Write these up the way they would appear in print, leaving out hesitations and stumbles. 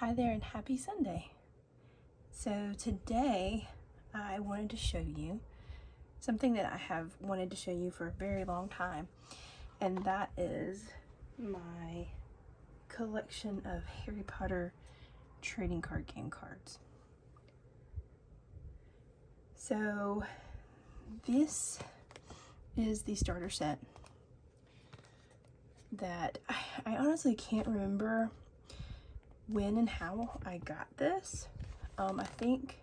Hi there and happy Sunday. So today I wanted to show you something that I have wanted to show you for a very long time, and that is my collection of Harry Potter trading card game cards. So this is the starter set that I honestly can't remember when and how I got this. I think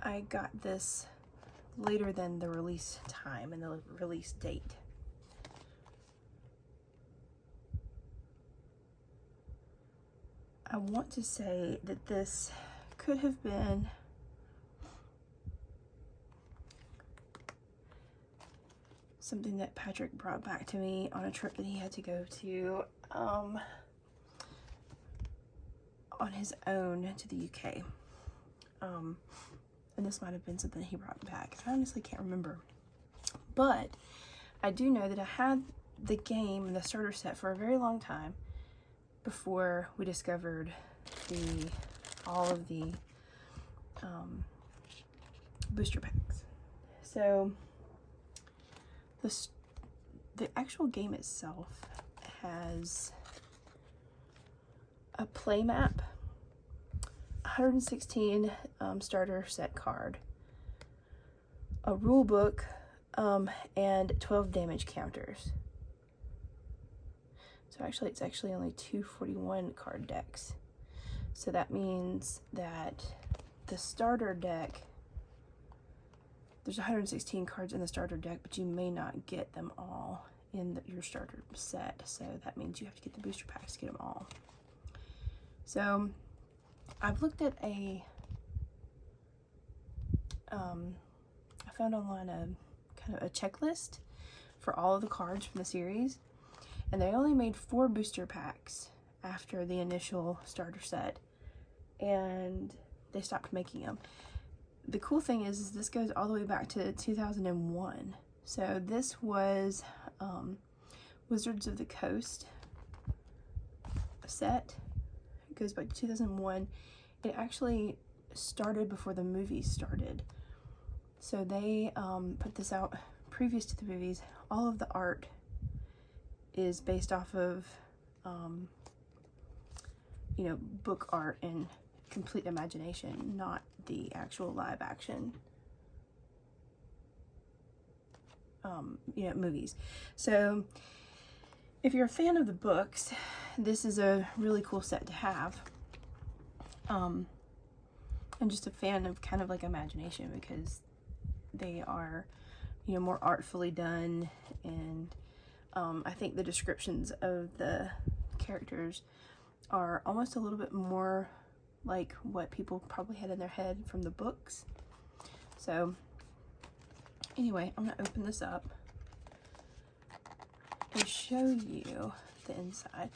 I got this later than the release time and the release date. I want to say that this could have been something that Patrick brought back to me on a trip that he had to go to on his own to the UK. And this might have been something he brought back. I honestly can't remember. But I do know that I had the game and the starter set for a very long time before we discovered all of the booster packs. So the actual game itself has a Playmat, 116 starter set card, a rule book, and 12 damage counters. So actually it's actually only 241 card decks. So that means that the starter deck, there's 116 cards in the starter deck, but you may not get them all in your starter set. So that means you have to get the booster packs to get them all. So I've looked at I found online a kind of a checklist for all of the cards from the series, and they only made 4 booster packs after the initial starter set, and they stopped making them. The cool thing is this goes all the way back to 2001. So this was Wizards of the Coast set. It goes back to 2001. It actually started before the movies started. So they put this out previous to the movies. All of the art is based off of book art and complete imagination, not the actual live action movies. So if you're a fan of the books, this is a really cool set to have. I'm just a fan of kind of like imagination because they are more artfully done, and I think the descriptions of the characters are almost a little bit more like what people probably had in their head from the books. So anyway, I'm gonna open this up and show you the inside.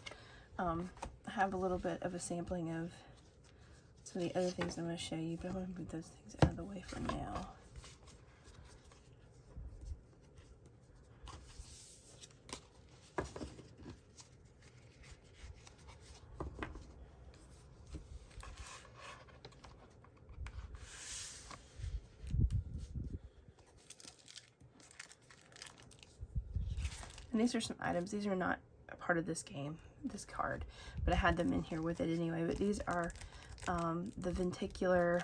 I have a little bit of a sampling of some of the other things I'm going to show you, but I want to move those things out of the way for now. And these are some items. These are not a part of this game, this card, but I had them in here with it anyway. But these are the venticular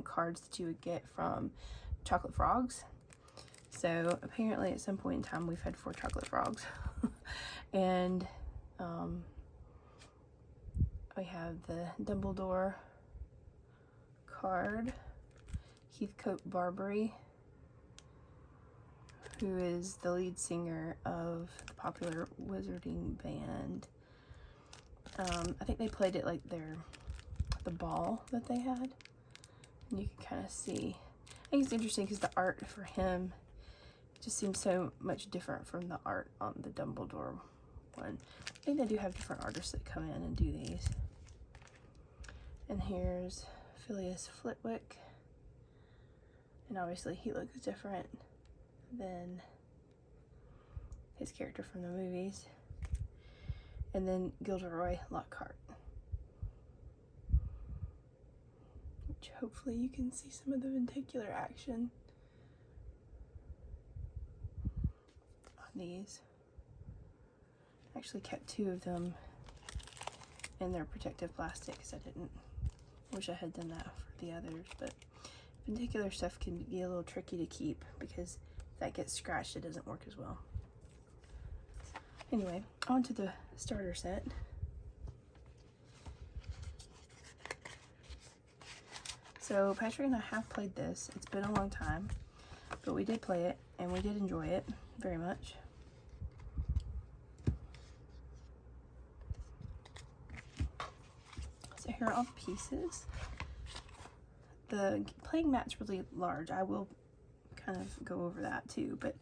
cards that you would get from chocolate frogs. So apparently at some point in time we've had 4 chocolate frogs. And we have the Dumbledore card, Heathcote Barbary, who is the lead singer of the popular wizarding band. I think they played it like the ball that they had. And you can kind of see. I think it's interesting because the art for him just seems so much different from the art on the Dumbledore one. I think they do have different artists that come in and do these. And here's Phileas Flitwick. And obviously he looks different than his character from the movies. And then Gilderoy Lockhart. which hopefully you can see some of the venticular action on these. I actually kept 2 of them in their protective plastic because I wish I had done that for the others, but venticular stuff can be a little tricky to keep because if that gets scratched, it doesn't work as well. Anyway, on to the starter set. So Patrick and I have played this. It's been a long time, but we did play it and we did enjoy it very much. So here are all the pieces. The playing mat's really large. I will kind of go over that too, but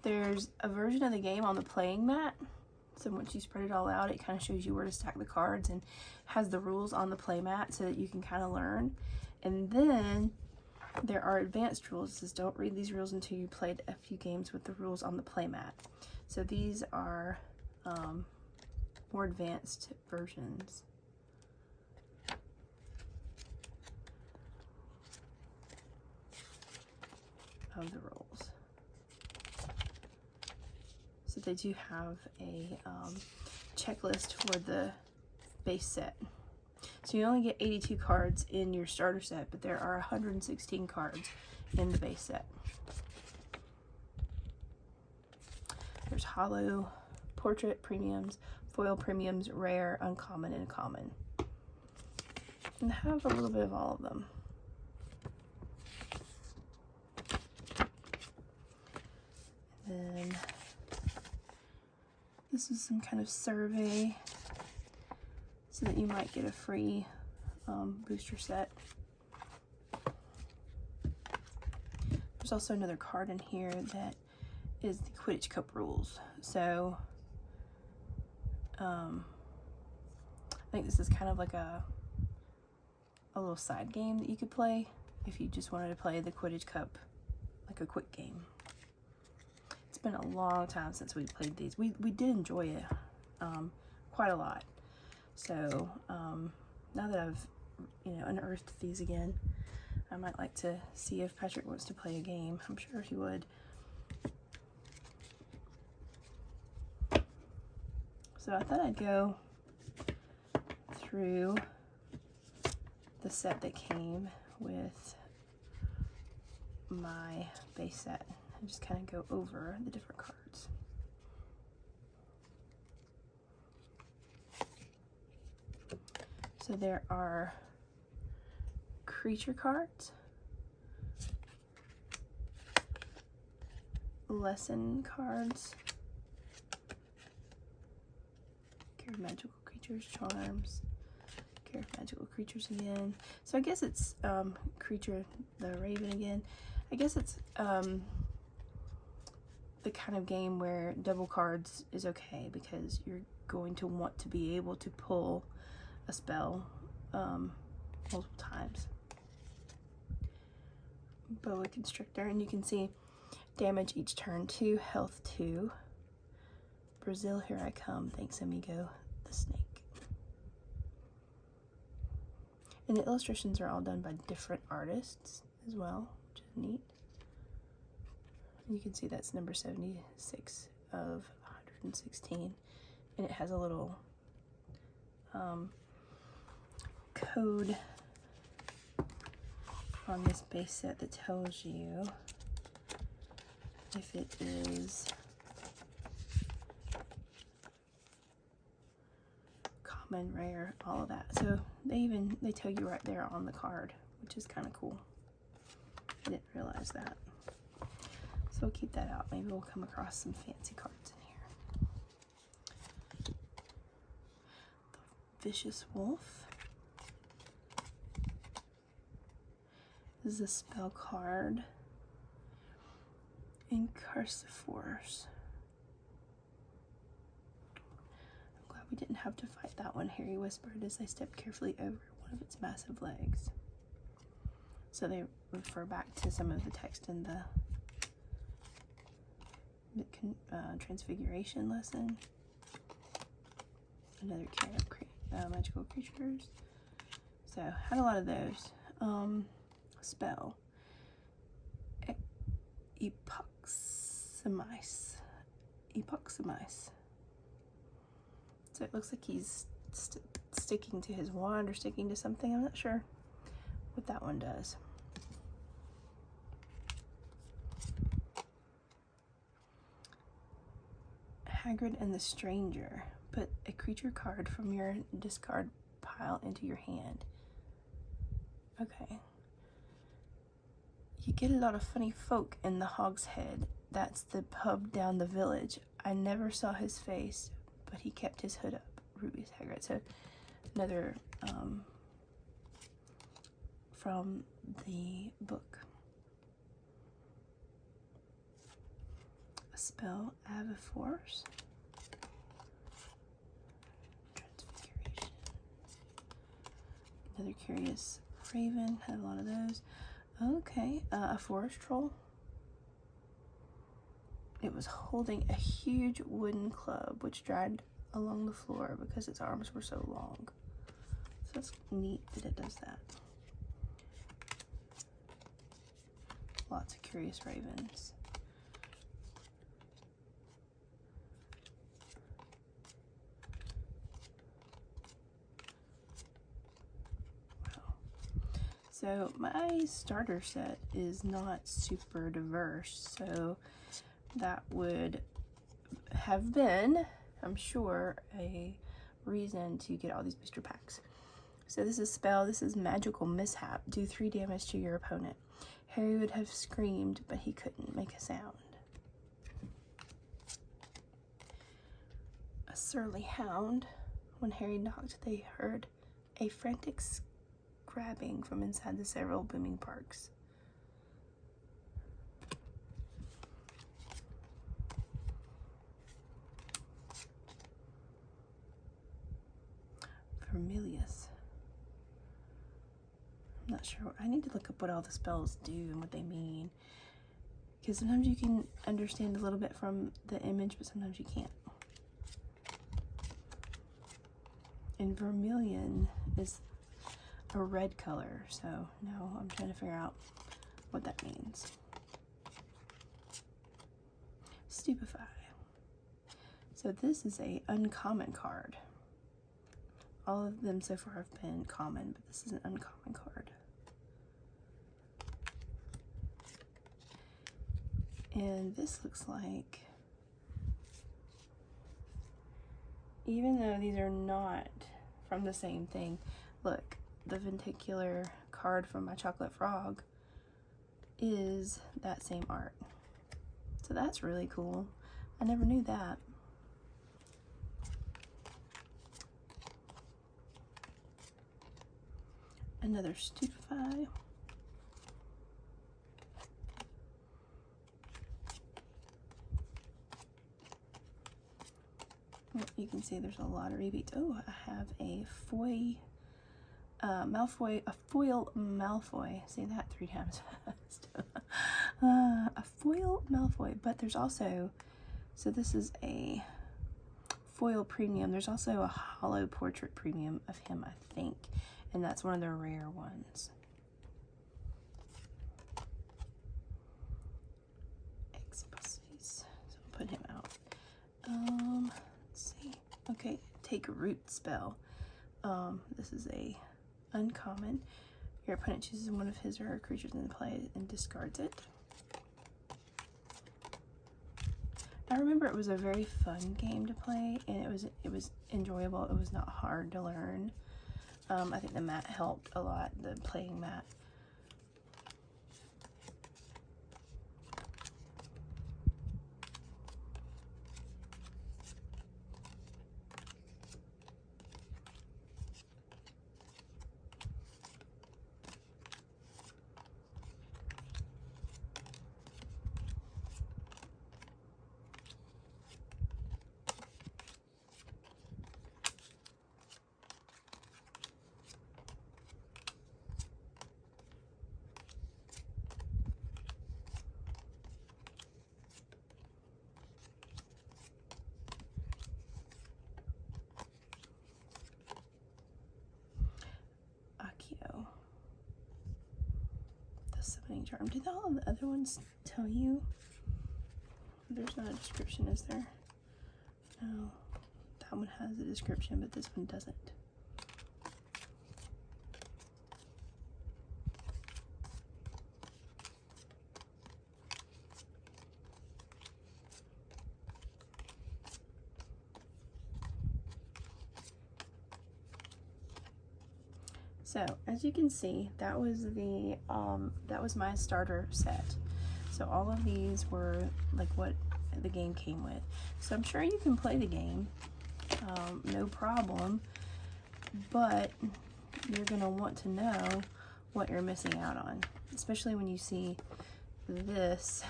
there's a version of the game on the playing mat. So once you spread it all out, it kind of shows you where to stack the cards and has the rules on the playmat so that you can kind of learn. And then there are advanced rules. It says don't read these rules until you played a few games with the rules on the playmat. So these are more advanced versions. Of the rules. So they do have a checklist for the base set. So you only get 82 cards in your starter set, but there are 116 cards in the base set. There's holo, portrait premiums, foil premiums, rare, uncommon, and common. And I have a little bit of all of them. Then this is some kind of survey so that you might get a free booster set. There's also another card in here that is the Quidditch Cup rules. So I think this is kind of like a little side game that you could play if you just wanted to play the Quidditch Cup, like a quick game. It's been a long time since we played these. We did enjoy it quite a lot. So now that I've unearthed these again, I might like to see if Patrick wants to play a game. I'm sure he would. So I thought I'd go through the set that came with my base set and just kind of go over the different cards. So there are creature cards, lesson cards, care of magical creatures, charms, care of magical creatures again. So I guess it's creature, the raven again. I guess it's the kind of game where double cards is okay because you're going to want to be able to pull a spell multiple times. Boa Constrictor, and you can see damage each turn 2, health 2. Brazil, here I come, thanks amigo, the snake. And the illustrations are all done by different artists as well, which is neat. And you can see that's number 76 of 116, and it has a little code on this base set that tells you if it is common, rare, all of that. So they tell you right there on the card, which is kind of cool. I didn't realize that. So we'll keep that out. Maybe we'll come across some fancy cards in here. The Vicious Wolf. This is a spell card. Incarciforce. I'm glad we didn't have to fight that one, Harry whispered as they stepped carefully over one of its massive legs. So they refer back to some of the text in the Transfiguration lesson. Another magical creatures. So, had a lot of those. Spell. Epoximize. So it looks like he's sticking to his wand or sticking to something. I'm not sure what that one does. Hagrid and the Stranger. Put a creature card from your discard pile into your hand. Okay. You get a lot of funny folk in the Hogshead. That's the pub down the village. I never saw his face, but he kept his hood up. Ruby's Hagrid. So another from the book. A spell, Aviforce. Transfiguration. Another Curious Raven. Had a lot of those. Okay, a forest troll. It was holding a huge wooden club which dragged along the floor because its arms were so long. So that's neat that it does that. Lots of Curious Ravens. So my starter set is not super diverse, so that would have been, I'm sure, a reason to get all these booster packs. So this is spell, this is magical mishap. Do 3 damage to your opponent. Harry would have screamed, but he couldn't make a sound. A surly hound. When Harry knocked, they heard a frantic grabbing from inside the several booming parks. Vermilius. I'm not sure. I need to look up what all the spells do and what they mean. Because sometimes you can understand a little bit from the image, but sometimes you can't. And vermilion is a red color, so now I'm trying to figure out what that means. Stupefy. So this is a uncommon card. All of them so far have been common, but this is an uncommon card. And this looks like, even though these are not from the same thing, look, the Venticular card from my Chocolate Frog is that same art. So that's really cool. I never knew that. Another Stupefy. You can see there's a lot of repeats. Oh, I have a foil Malfoy. Say that 3 times fast. A foil Malfoy, but there's also, so this is a foil premium. There's also a hollow portrait premium of him, I think, and that's one of the rare ones. So I'll put him out. Let's see. Okay, take root spell. This is a uncommon. Your opponent chooses one of his or her creatures in play and discards it. I remember it was a very fun game to play, and it was enjoyable. It was not hard to learn. I think the mat helped a lot, the playing mat. summoning charm. Did all of the other ones tell you? There's not a description, is there? No. That one has a description, but this one doesn't. So as you can see, that was my starter set. So all of these were like what the game came with. So I'm sure you can play the game, no problem, but you're gonna want to know what you're missing out on, especially when you see this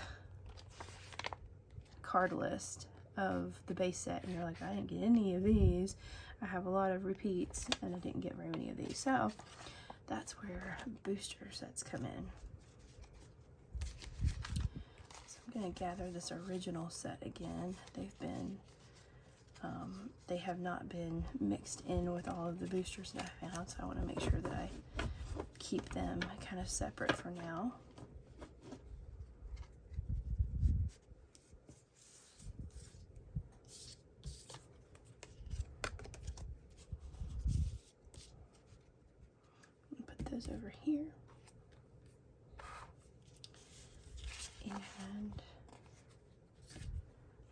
card list of the base set and you're like, I didn't get any of these. I have a lot of repeats and I didn't get very many of these. So that's where booster sets come in. So I'm going to gather this original set again. They have not been mixed in with all of the boosters that I found, so I want to make sure that I keep them kind of separate for now. Those over here, and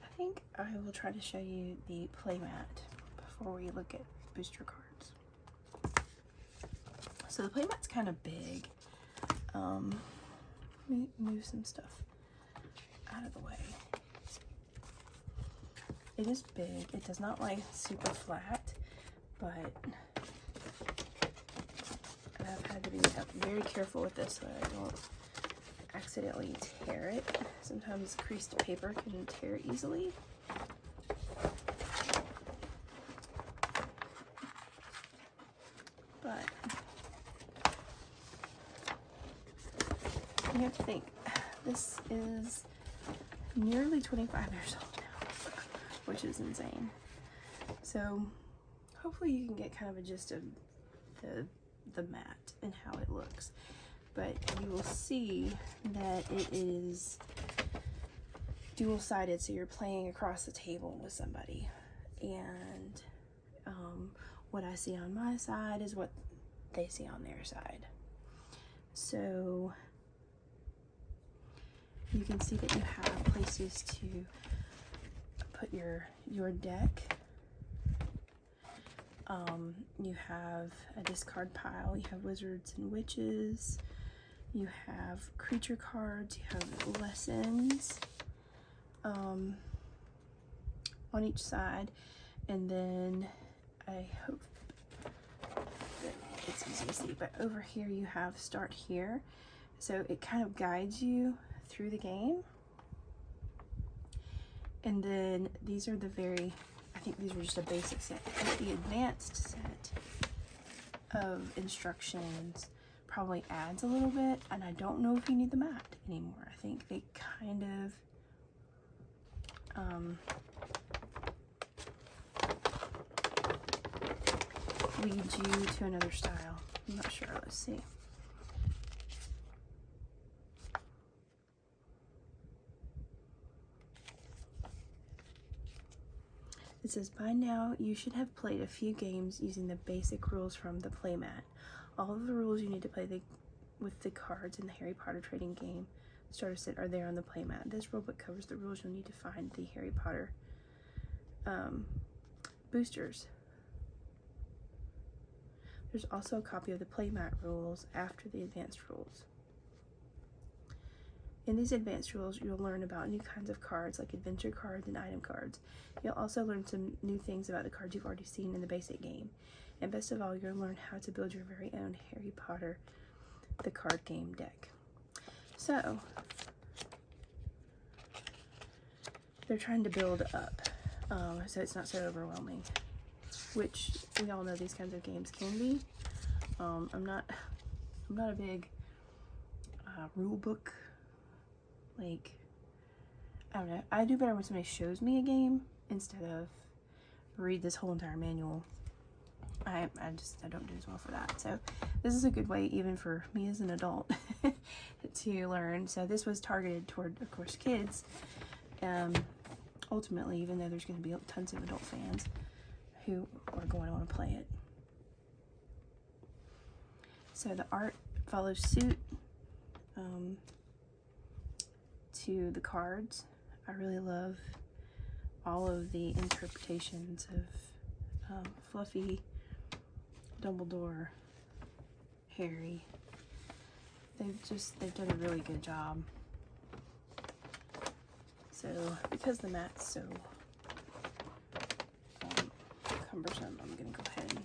I think I will try to show you the playmat before we look at booster cards. So the playmat's kind of big. Let me move some stuff out of the way. It is big. It does not lie super flat, but I've had to be very careful with this so that I don't accidentally tear it. Sometimes creased paper can tear easily. But you have to think, this is nearly 25 years old now, which is insane. So hopefully you can get kind of a gist of the mat and how it looks, but you will see that it is dual-sided, so you're playing across the table with somebody, and what I see on my side is what they see on their side. So you can see that you have places to put your deck. You have a discard pile, you have wizards and witches, you have creature cards, you have lessons on each side, and then I hope that it's easy to see, but over here you have start here, so it kind of guides you through the game. And then these are I think these are just a basic set. The advanced set of instructions probably adds a little bit, and I don't know if you need the mat anymore. I think they kind of lead you to another style. I'm not sure. Let's see. It says, by now you should have played a few games using the basic rules from the Playmat. All of the rules you need to play with the cards in the Harry Potter trading game starter set are there on the Playmat. This rulebook covers the rules you'll need to find the Harry Potter boosters. There's also a copy of the Playmat rules after the advanced rules. In these advanced rules, you'll learn about new kinds of cards like adventure cards and item cards. You'll also learn some new things about the cards you've already seen in the basic game. And best of all, you'll learn how to build your very own Harry Potter the card game deck. So, they're trying to build up, so it's not so overwhelming, which we all know these kinds of games can be. I'm not a big rule book. Like, I don't know. I do better when somebody shows me a game instead of read this whole entire manual. I don't do as well for that. So this is a good way, even for me as an adult, to learn. So this was targeted toward, of course, kids. Ultimately, even though there's going to be tons of adult fans who are going to want to play it. So the art follows suit to the cards. I really love all of the interpretations of Fluffy, Dumbledore, Harry. They've done a really good job. So because the mat's so cumbersome, I'm gonna go ahead and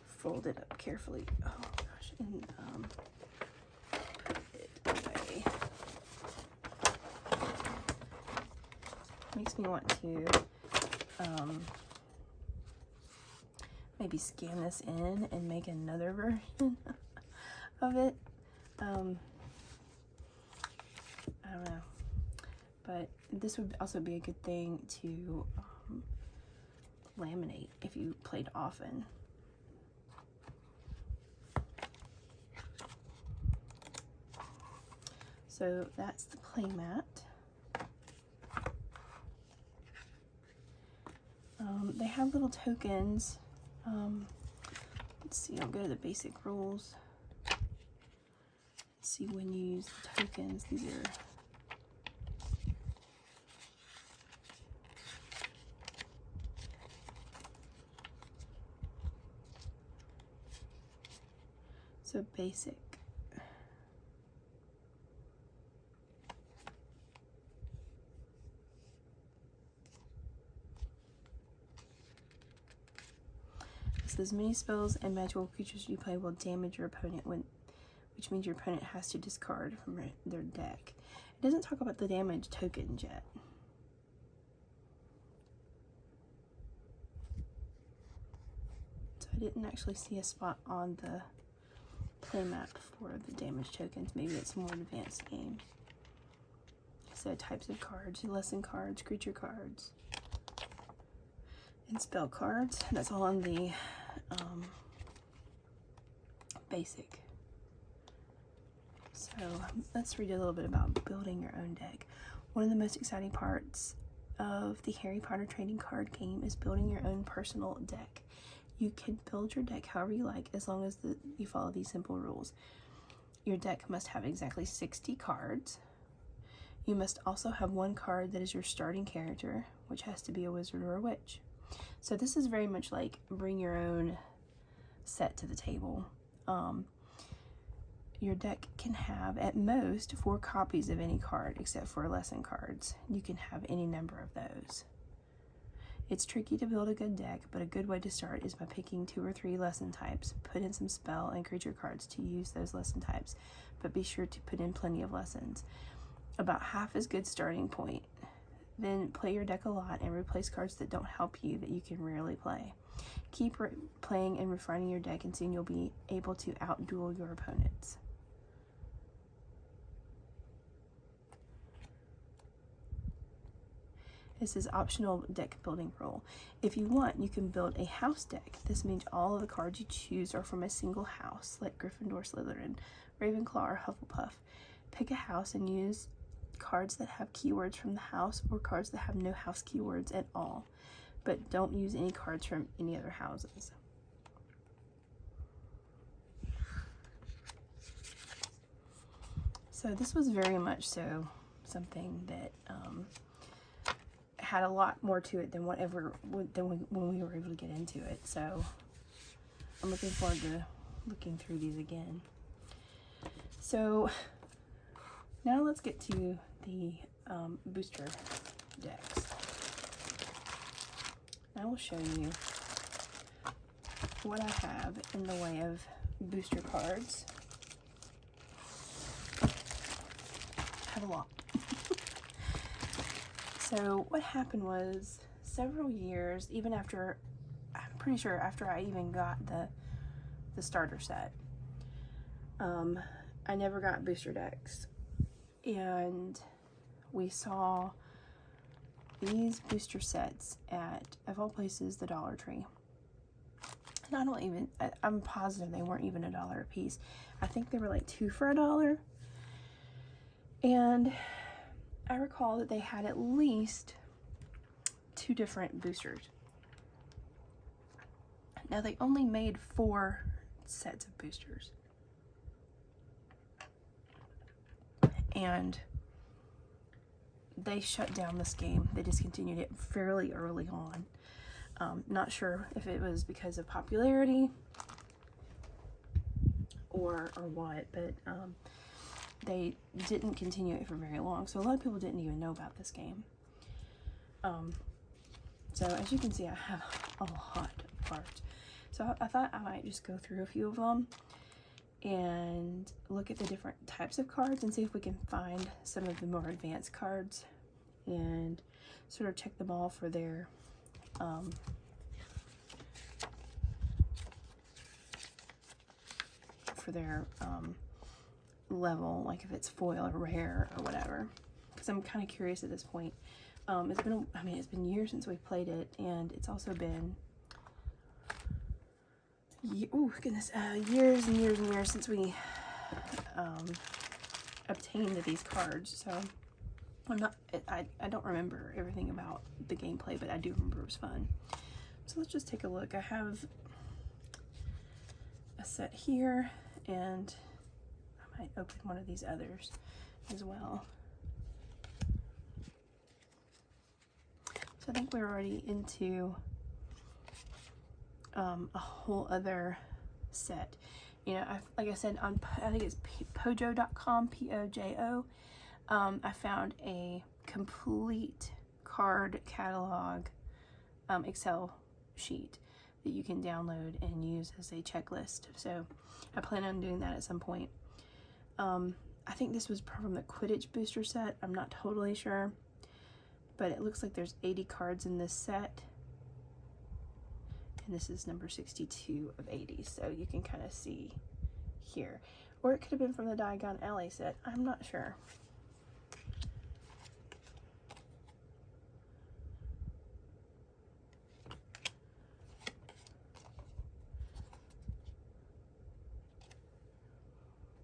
fold it up carefully. Oh gosh, and put it away. Makes me want to maybe scan this in and make another version of it. I don't know, but this would also be a good thing to laminate if you played often. So that's the playmat. They have little tokens. Let's see, I'll go to the basic rules. See when you use the tokens. These are so basic. It says many spells and magical creatures you play will damage your opponent which means your opponent has to discard from their deck. It doesn't talk about the damage tokens yet. So I didn't actually see a spot on the playmat for the damage tokens. Maybe it's a more advanced game. So types of cards, lesson cards, creature cards, and spell cards. That's all on the basic. So let's read a little bit about building your own deck. One of the most exciting parts of the Harry Potter trading card game is building your own personal deck. You can build your deck however you like as long as you follow these simple rules. Your deck must have exactly 60 cards. You must also have one card that is your starting character, which has to be a wizard or a witch. So this is very much like bring your own set to the table. Your deck can have at most 4 copies of any card except for lesson cards. You can have any number of those. It's tricky to build a good deck, but a good way to start is by picking 2 or 3 lesson types. Put in some spell and creature cards to use those lesson types, but be sure to put in plenty of lessons. About half is good starting point. Then play your deck a lot and replace cards that don't help you that you can rarely play. Keep playing and refining your deck, and soon you'll be able to outduel your opponents. This is optional deck building rule. If you want, you can build a house deck. This means all of the cards you choose are from a single house, like Gryffindor, Slytherin, Ravenclaw, or Hufflepuff. Pick a house and use cards that have keywords from the house or cards that have no house keywords at all, but don't use any cards from any other houses. So this was very much so something that had a lot more to it than when we were able to get into it. So I'm looking forward to looking through these again. So now let's get to the booster decks. I will show you what I have in the way of booster cards. I have a lot. So what happened was several years, even after, I'm pretty sure after I even got the starter set, I never got booster decks. And we saw these booster sets at, of all places, the Dollar Tree. And I'm positive they weren't even $1 a piece. I think they were like 2 for $1. And I recall that they had at least 2 different boosters. Now they only made 4 sets of boosters. And they shut down this game. They discontinued it fairly early on. Not sure if it was because of popularity or what, but they didn't continue it for very long. So a lot of people didn't even know about this game. So as you can see, I have a lot of cards. So I thought I might just go through a few of them and look at the different types of cards and see if we can find some of the more advanced cards and sort of check them all for their level, like if it's foil or rare or whatever, because I'm kind of curious at this point. It's been years since we've played it, and it's also been years and years and years since we obtained these cards. So I don't remember everything about the gameplay, but I do remember it was fun. So let's just take a look. I have a set here, and I might open one of these others as well. So I think we're already into a whole other set. You know, like I said, on I think it's pojo.com, P-O-J-O. I found a complete card catalog Excel sheet that you can download and use as a checklist. So I plan on doing that at some point. I think this was from the Quidditch booster set. I'm not totally sure, but it looks like there's 80 cards in this set. And this is number 62 of 80, so you can kind of see here. Or it could have been from the Diagon Alley set. I'm not sure.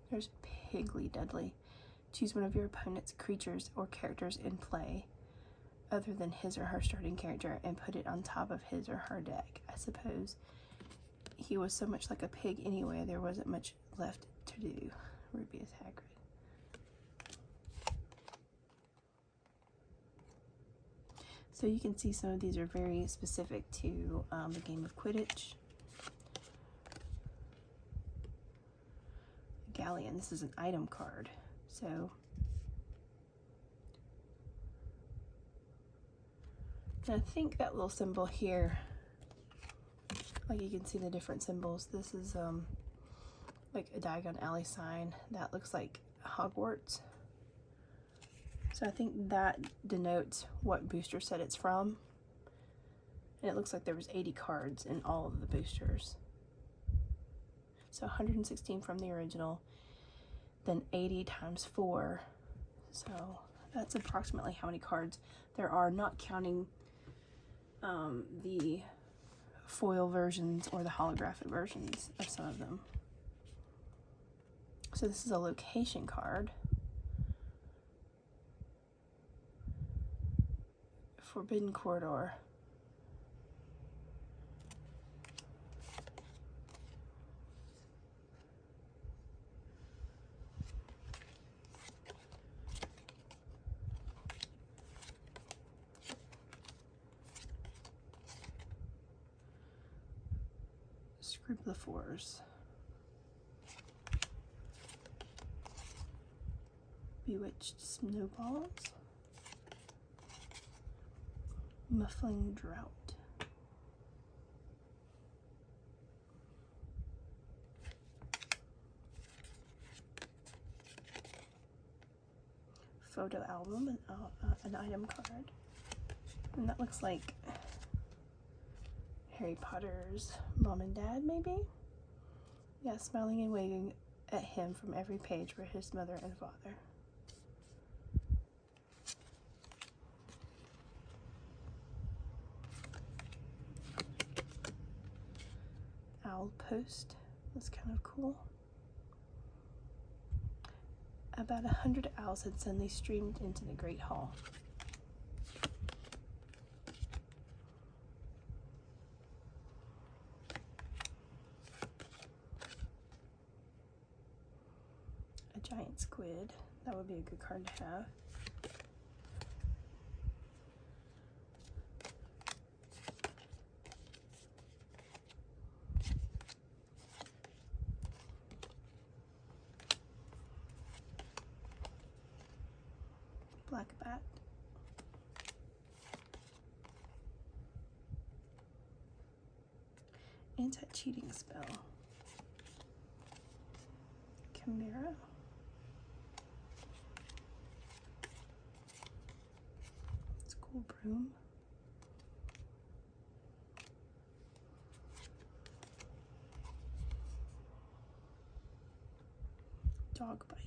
There's Piggly Dudley. Choose one of your opponent's creatures or characters in play other than his or her starting character and put it on top of his or her deck. I suppose he was so much like a pig anyway, there wasn't much left to do. Rubius Hagrid. So you can see some of these are very specific to the game of Quidditch. Galleon, this is an item card. So and I think that little symbol here, like you can see the different symbols. This is like a Diagon Alley sign. That looks like Hogwarts. So I think that denotes what booster set it's from. And it looks like there was 80 cards in all of the boosters. So 116 from the original, then 80 times 4. So that's approximately how many cards there are, not counting the foil versions or the holographic versions of some of them. So this is a location card. Forbidden Corridor. Scribblifores. Bewitched Snowballs. Muffling Drought. Photo album, an item card. And that looks like Harry Potter's mom and dad, maybe? Yeah, smiling and waving at him from every page were his mother and father. Owl Post, that's kind of cool. About 100 owls had suddenly streamed into the great hall. A giant squid. That would be a good card to have. Black bat. Anti-cheating spell. Chimera. School broom. Dog bite.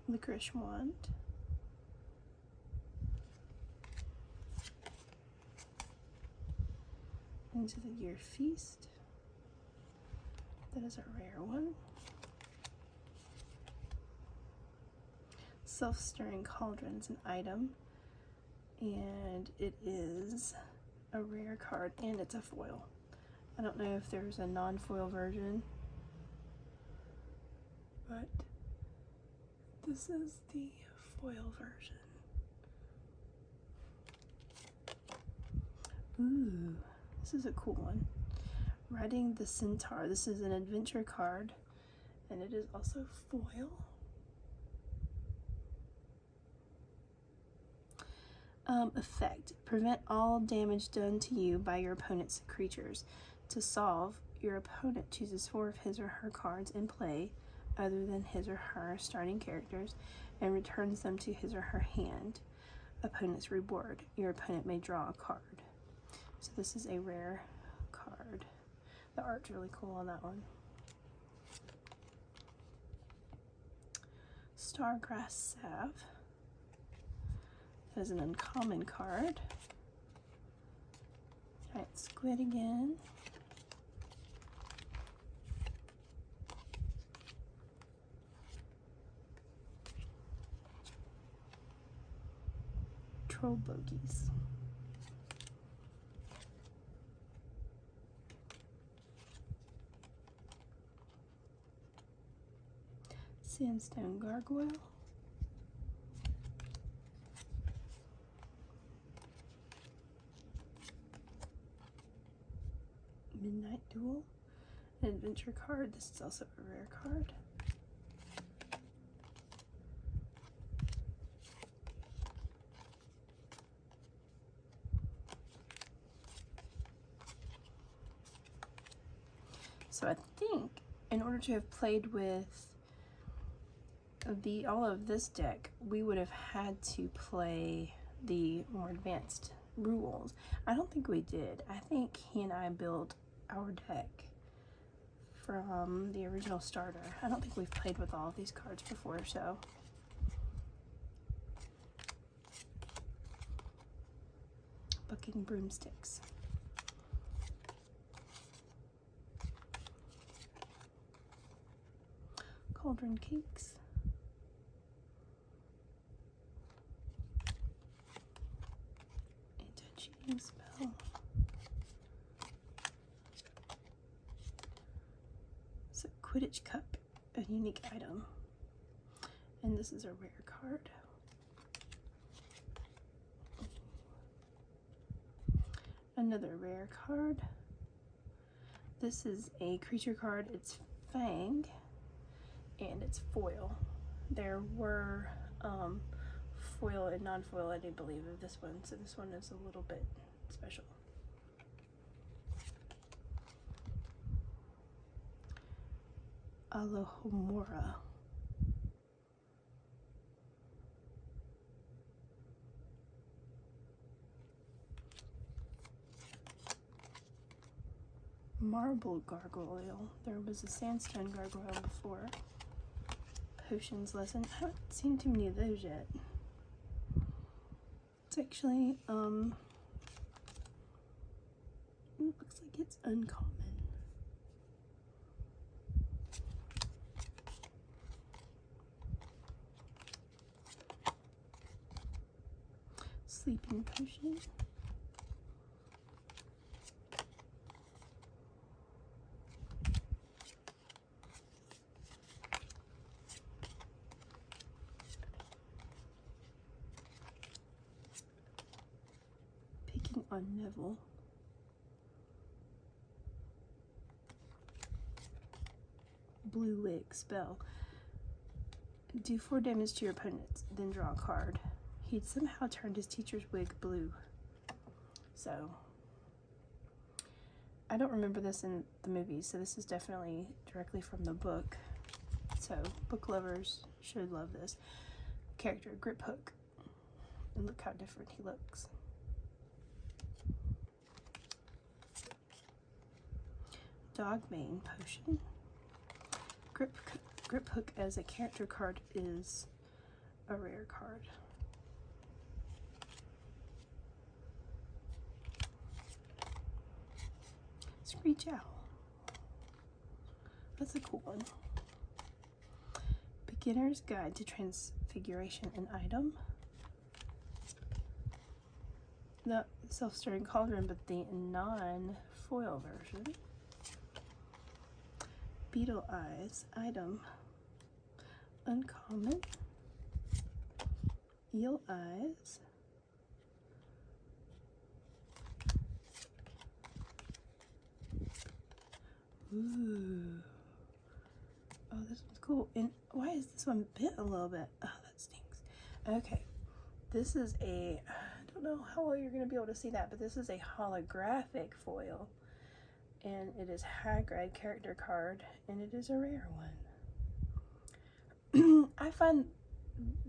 Licorice wand. Into the Year Feast. That is a rare one. Self-stirring cauldron is an item, and it is a rare card, and it's a foil. I don't know if there's a non-foil version, but this is the foil version. Ooh, this is a cool one. Riding the Centaur. This is an adventure card, and it is also foil. Effect. Prevent all damage done to you by your opponent's creatures. To solve, your opponent chooses 4 of his or her cards in play other than his or her starting characters and returns them to his or her hand. Opponent's reward. Your opponent may draw a card. So this is a rare card. The art's really cool on that one. Stargrass Salve. That is an uncommon card. Giant squid again. Troll bogies. Sandstone gargoyle. Midnight Duel. An adventure card. This is also a rare card. So I think in order to have played with all of this deck, we would have had to play the more advanced rules. I don't think we did. I think he and I built our deck from the original starter. I don't think we've played with all of these cards before, so. Bucking broomsticks. Cauldron cakes. Anti-cheating spell. So Quidditch Cup, a unique item. And this is a rare card. Another rare card. This is a creature card. It's Fang. And it's foil. There were foil and non-foil, I do believe, of this one, so this one is a little bit special. Alohomora. Marble gargoyle. There was a sandstone gargoyle before. Potions lesson. I haven't seen too many of those yet. It's actually it looks like it's uncommon. Sleeping potion. Picking on Neville. Blue wig spell. Do 4 damage to your opponent, then draw a card. He'd somehow turned his teacher's wig blue. So, I don't remember this in the movie, so this is definitely directly from the book. So, book lovers should love this. Character, Grip Hook. And look how different he looks. Dogbane potion. Grip Hook as a character card is a rare card. Screech Owl. That's a cool one. Beginner's Guide to Transfiguration, an item. The self-stirring cauldron, but the non-foil version. Beetle Eyes, item. Uncommon. Eel Eyes. Ooh. Oh, this one's cool. And why is this one bent a little bit? Oh, that stinks. Okay. This is a, I don't know how well you're going to be able to see that, but this is a holographic foil. And it is Hagrid character card, and it is a rare one. I find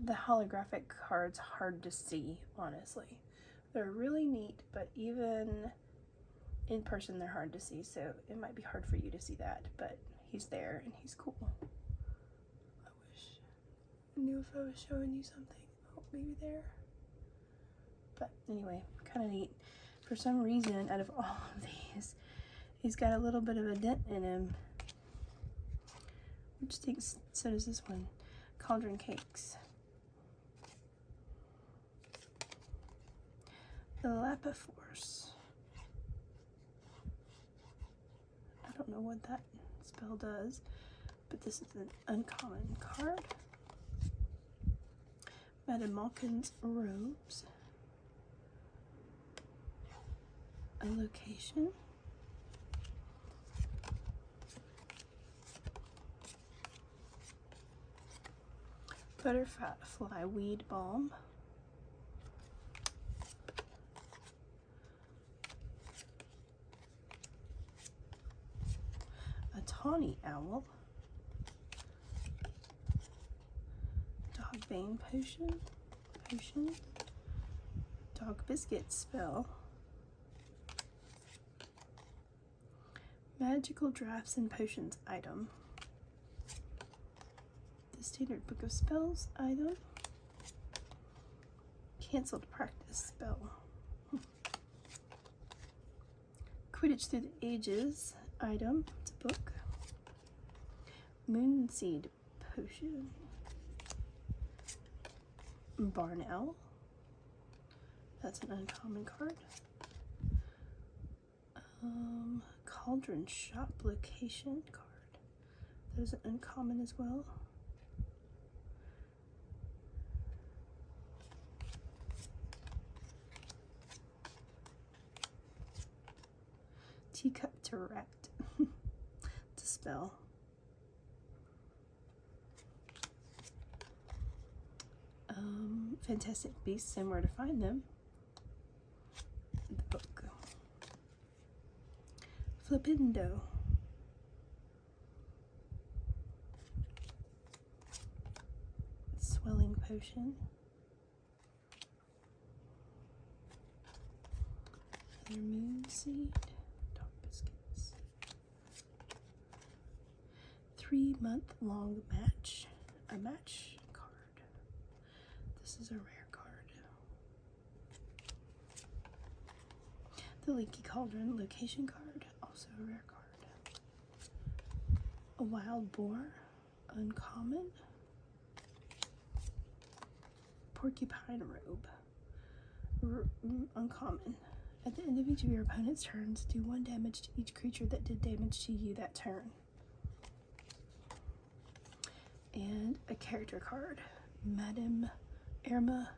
the holographic cards hard to see, honestly. They're really neat, but even in person they're hard to see, so it might be hard for you to see that, but he's there and he's cool. I wish I knew if I was showing you something. Oh, maybe there. But anyway, kind of neat. For some reason, out of all of these, he's got a little bit of a dent in him, which stinks. So does this one. Cauldron Cakes. The Lapiforce. I don't know what that spell does, but this is an uncommon card. Madame Malkin's Robes. A location. Butterfly Weed Balm. A Tawny Owl. Dogbane Potion. Dog Biscuit Spell. Magical Drafts and Potions item. The Standard Book of Spells item. Cancelled Practice spell. Quidditch Through the Ages item. It's a book. Moonseed Potion. Barn Owl. That's an uncommon card. Cauldron Shop Location card. That is an uncommon as well. Teacup to Rat. It's a spell. Fantastic Beasts and Where to Find Them. The book. Flipindo. Swelling Potion. Another Moonseed. Dog Biscuits. 3-month-long match. A match card. This is a rare card. The Leaky Cauldron Location card. Also a rare card. A Wild Boar. Uncommon. Porcupine Robe. uncommon. At the end of each of your opponent's turns, do 1 damage to each creature that did damage to you that turn. And a character card. Madame Irma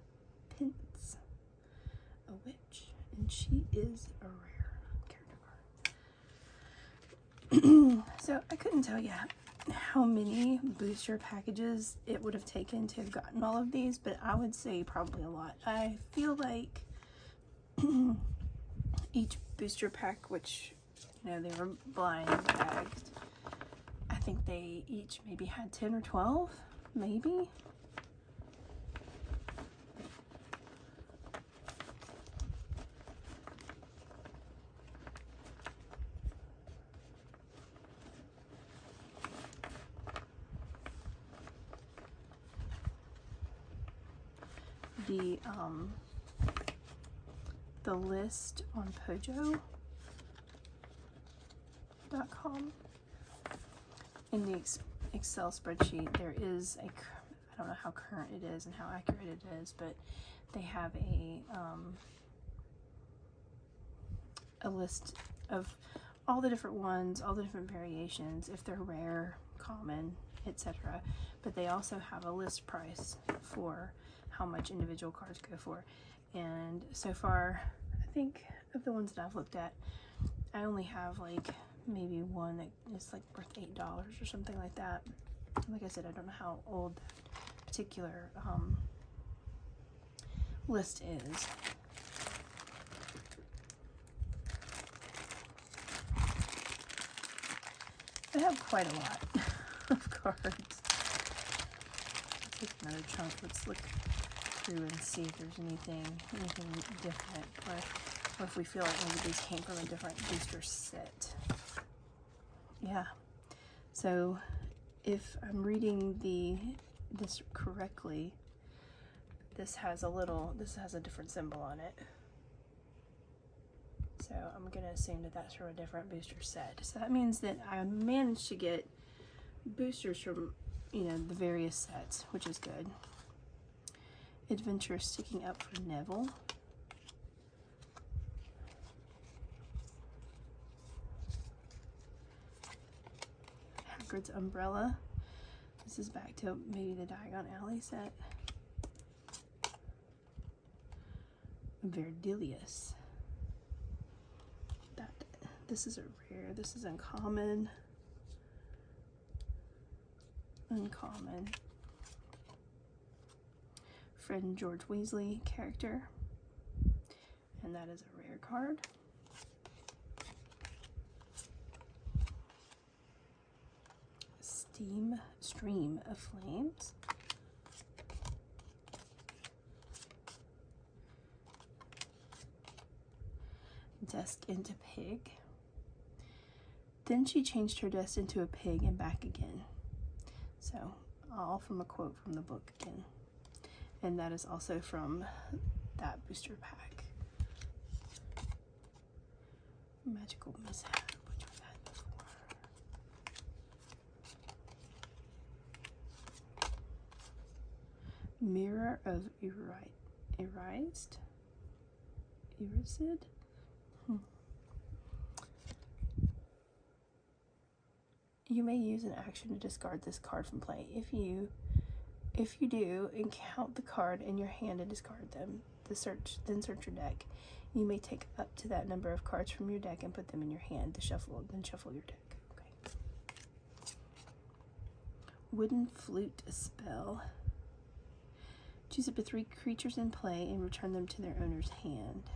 Pince, a witch, and she is a rare character card. So I couldn't tell you how many booster packages it would have taken to have gotten all of these, but I would say probably a lot. I feel like each booster pack, which, you know, they were blind bagged, I think they each maybe had 10 or 12, maybe. The list on Pojo.com in the Excel spreadsheet, there is I don't know how current it is and how accurate it is, but they have a list of all the different ones, all the different variations, if they're rare, common, etc. But they also have a list price for how much individual cards go for. And so far, I think of the ones that I've looked at, I only have like maybe one that is like worth $8 or something like that. Like I said, I don't know how old that particular list is. I have quite a lot of cards. I'll take another chunk. Let's look through and see if there's anything different, or if we feel like maybe these came from a different booster set. Yeah. So if I'm reading this correctly, this has a different symbol on it. So I'm gonna assume that that's from a different booster set. So that means that I managed to get boosters from, you know, the various sets, which is good. Adventure sticking up for Neville. Hagrid's umbrella. This is back to maybe the Diagon Alley set. Verdilius. This is a rare. This is uncommon. Uncommon. Fred George Weasley character, and that is a rare card. Stream of Flames. Desk into Pig. Then she changed her desk into a pig and back again. So, all from a quote from the book again. And that is also from that booster pack. Magical Mishap, which we've had before. Mirror of Erased? You may use an action to discard this card from play. If you do, and count the card in your hand and discard them, then search your deck. You may take up to that number of cards from your deck and put them in your hand to shuffle your deck. Okay. Wooden Flute spell. Choose up to 3 creatures in play and return them to their owner's hand.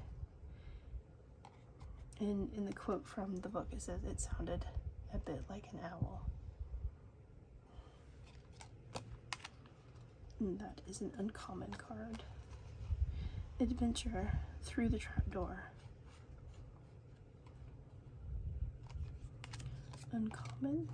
And in the quote from the book, it says it sounded a bit like an owl. And that is an uncommon card. Adventure through the trapdoor. Uncommon.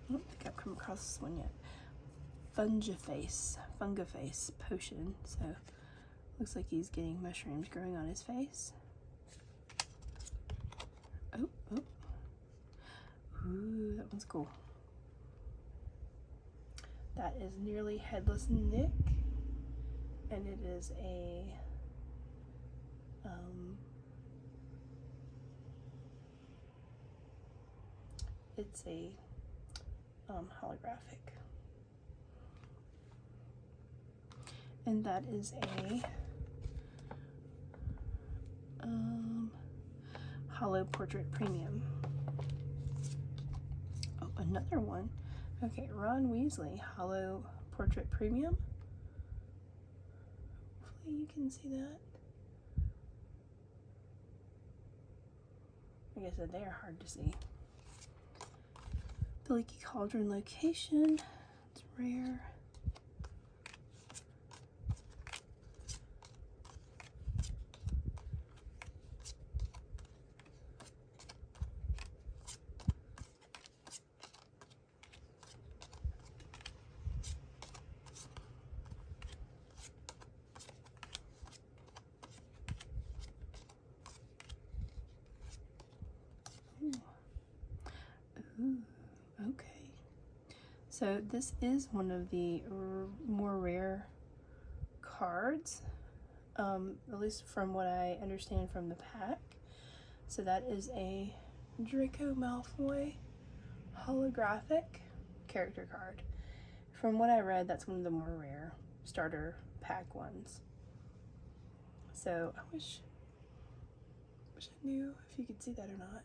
I don't think I've come across this one yet. Fungiface potion. So Looks like he's getting mushrooms growing on his face. Oh, oh. Ooh, that one's cool. That is Nearly Headless Nick, and it is a it's a holographic, and that is a Hollow Portrait Premium. Oh, another one. Okay, Ron Weasley, Hollow Portrait Premium. Hopefully you can see that. Like I said, they are hard to see. The Leaky Cauldron location. It's rare. Ooh, okay. So this is one of the more rare cards, at least from what I understand from the pack. So that is a Draco Malfoy holographic character card. From what I read, that's one of the more rare starter pack ones. So I wish I knew if you could see that or not.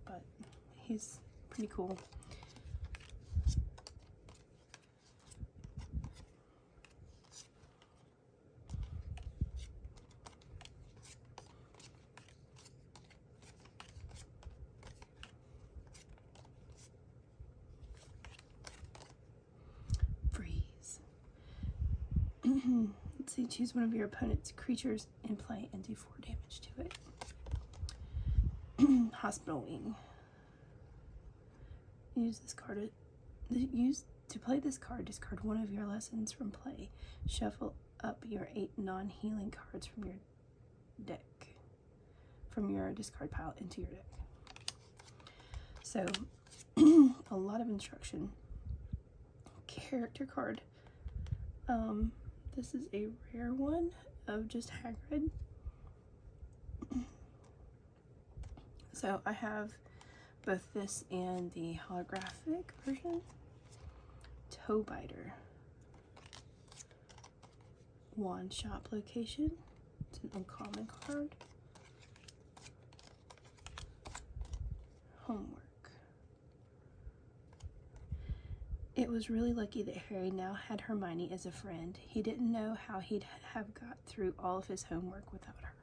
But he's pretty cool. Freeze. Let's see, choose one of your opponent's creatures in play and do 4 damage to it. Hospital Wing. Use this card to play this card. Discard one of your lessons from play. Shuffle up your 8 non-healing cards from your deck, from your discard pile into your deck. So, a lot of instruction. Character card. This is a rare one of just Hagrid. So I have both this and the holographic version. Toe Biter. Wand Shop location. It's an uncommon card. Homework. It was really lucky that Harry now had Hermione as a friend. He didn't know how he'd have got through all of his homework without her.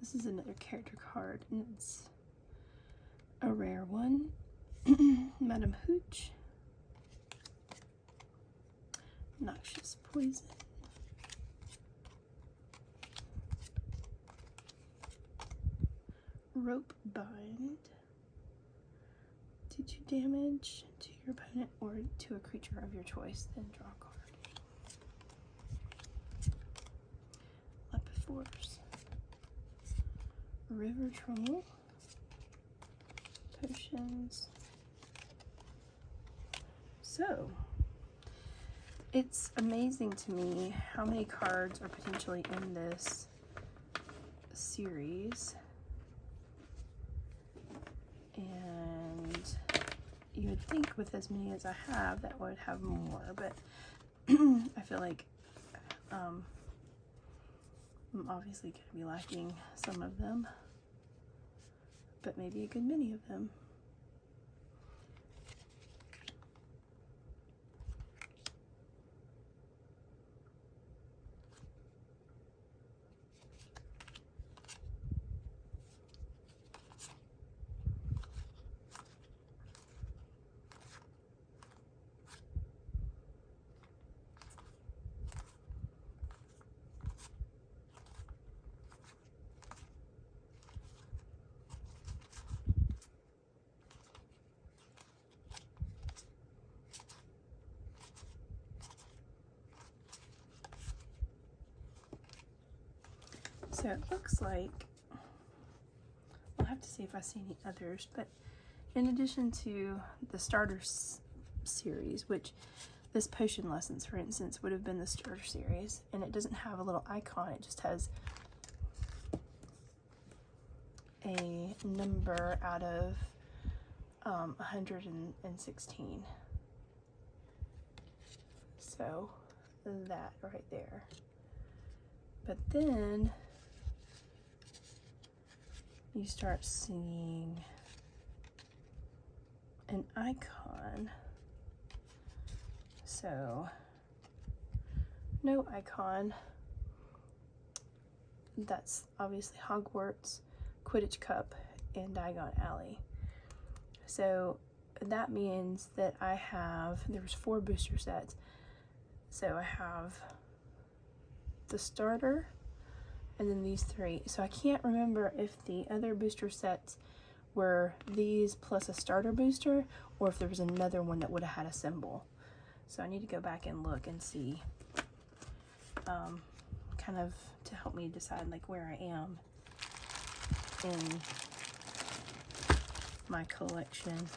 This is another character card, and it's a rare one. Madam Hooch. Noxious Poison. Rope Bind. Do 2 damage to your opponent or to a creature of your choice, then draw a card. Force. River Troll. Potions. So, it's amazing to me how many cards are potentially in this series. And you would think with as many as I have that I would have more, but I feel like I'm obviously going to be lacking some of them, but maybe a good many of them. So it looks like, I'll have to see if I see any others, but in addition to the starter series, which this potion lessons, for instance, would have been the starter series, and it doesn't have a little icon, it just has a number out of 116. So that right there. But then you start seeing an icon. So no icon. That's obviously Hogwarts, Quidditch Cup, and Diagon Alley. So that means that I have, there's 4 booster sets. So I have the starter and then these 3. So I can't remember if the other booster sets were these plus a starter booster, or if there was another one that would have had a symbol. So I need to go back and look and see, kind of to help me decide like where I am in my collection.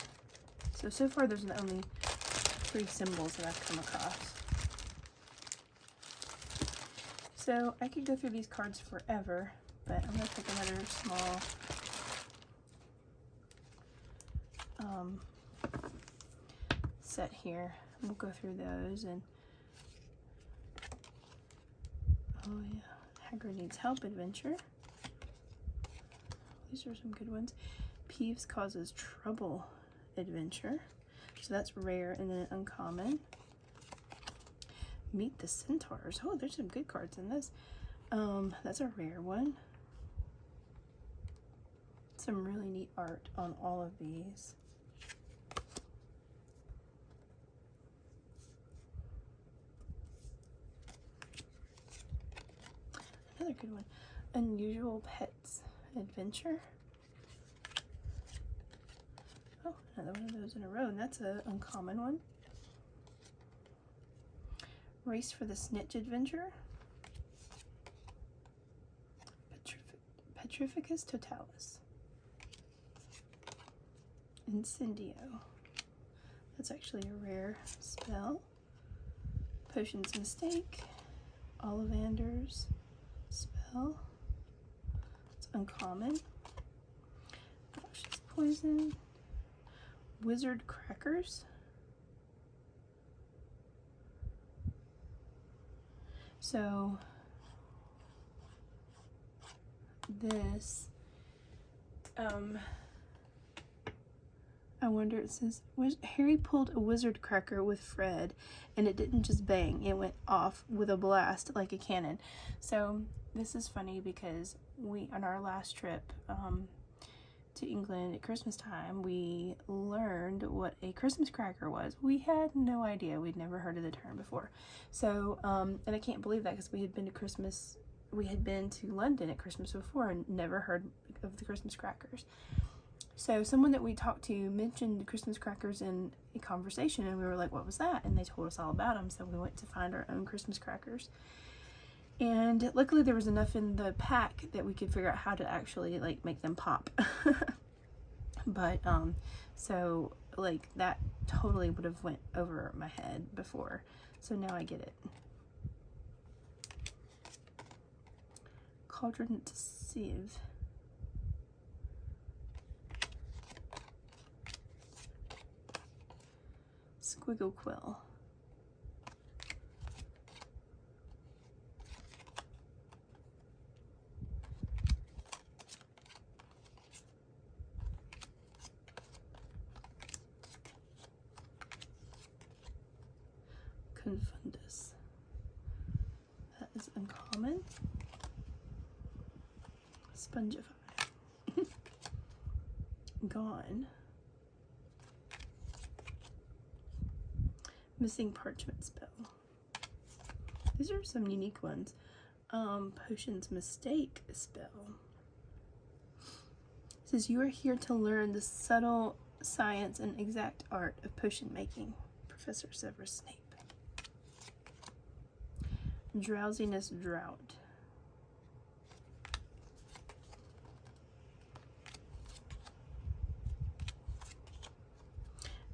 So far there's only 3 symbols that I've come across. So I could go through these cards forever, but I'm going to take another small set here. We'll go through those. And oh yeah, Hagrid Needs Help Adventure. These are some good ones. Peeves Causes Trouble Adventure. So that's rare and then uncommon. Meet the Centaurs. Oh, there's some good cards in this. That's a rare one. Some really neat art on all of these. Another good one. Unusual Pets Adventure. Oh, another one of those in a row, and that's an uncommon one. Race for the Snitch Adventure. Petrificus Totalis. Incendio. That's actually a rare spell. Potion's Mistake. Ollivander's spell. It's uncommon. Cautious Poison. Wizard Crackers. So this, I wonder, it says, Harry pulled a wizard cracker with Fred, and it didn't just bang, it went off with a blast like a cannon. So this is funny because we, on our last trip to England at Christmas time, we learned what a Christmas cracker was. We had no idea. We'd never heard of the term before. So, and I can't believe that because we had been to London at Christmas before and never heard of the Christmas crackers. So someone that we talked to mentioned Christmas crackers in a conversation, and we were like, what was that? And they told us all about them. So we went to find our own Christmas crackers. And luckily there was enough in the pack that we could figure out how to actually like make them pop. But so like that totally would have went over my head before. So now I get it. Cauldron to Sieve. Squiggle Quill. Confundus. That is uncommon. Spongify. Gone. Missing Parchment Spell. These are some unique ones. Potion's Mistake spell. It says you are here to learn the subtle science and exact art of potion making. Professor Severus Snape. Drowsiness Drought.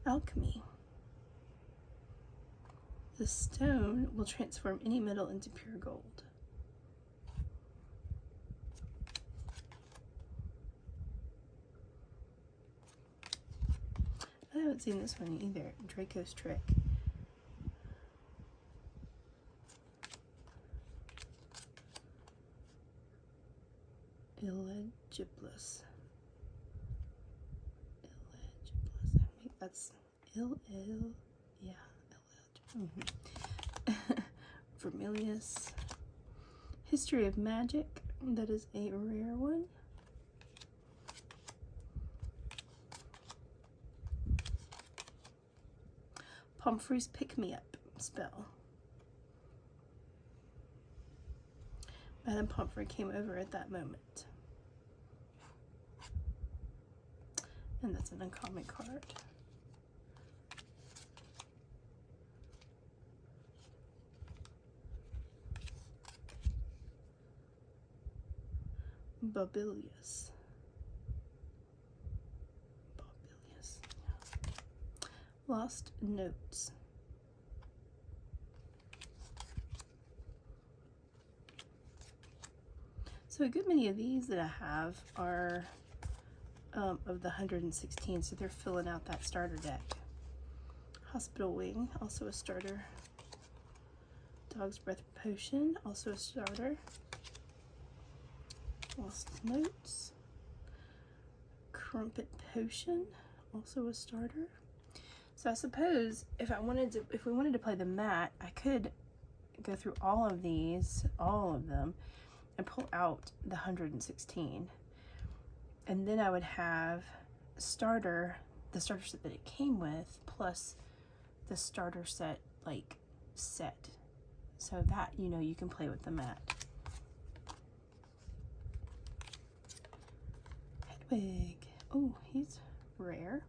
Alchemy. The stone will transform any metal into pure gold. I haven't seen this one either. Draco's Trick. Illegiblus. I think that's yeah. Vermilius. History of Magic. That is a rare one. Pomfrey's Pick-Me-Up spell. Madame Pomfrey came over at that moment. And that's an uncommon card. Babilius. Yeah. Lost Notes. So a good many of these that I have are of the 116, so they're filling out that starter deck. Hospital Wing, also a starter. Dog's Breath Potion, also a starter. Lost Notes. Crumpet Potion, also a starter. So I suppose if we wanted to play the mat, I could go through all of these, all of them, and pull out the 116. And then I would have the starter set that it came with, plus the starter set, set. So that, you can play with the mat. Hedwig. Oh, he's rare.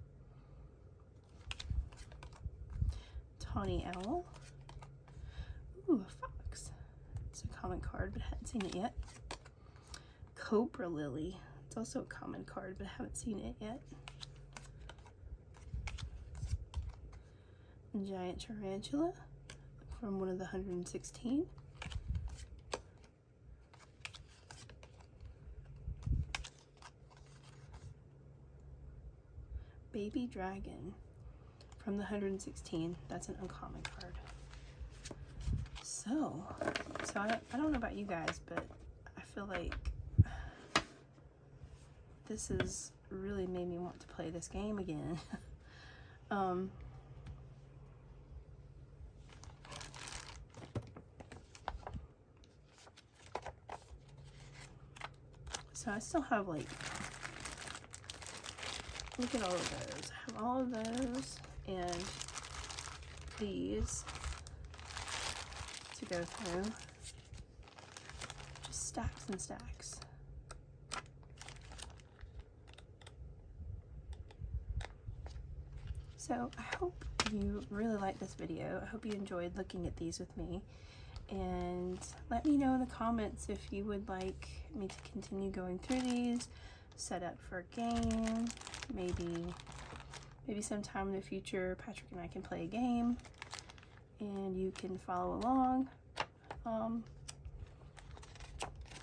Tawny Owl. Ooh, a fox. It's a common card, but I hadn't seen it yet. Cobra Lily. It's also a common card, but I haven't seen it yet. Giant Tarantula from one of the 116. Baby Dragon from the 116. That's an uncommon card. So I don't know about you guys, but I feel like this has really made me want to play this game again. So I still have look at all of those. I have all of those and these to go through. Just stacks and stacks. So I hope you really liked this video. I hope you enjoyed looking at these with me. And let me know in the comments if you would like me to continue going through these, set up for a game, maybe sometime in the future Patrick and I can play a game and you can follow along.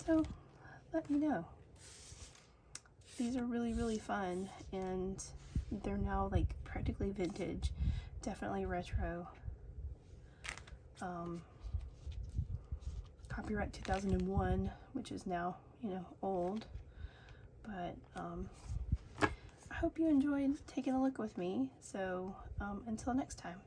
So let me know. These are really, really fun, and they're now practically vintage, definitely retro. Copyright 2001, which is now, old. But I hope you enjoyed taking a look with me. So until next time.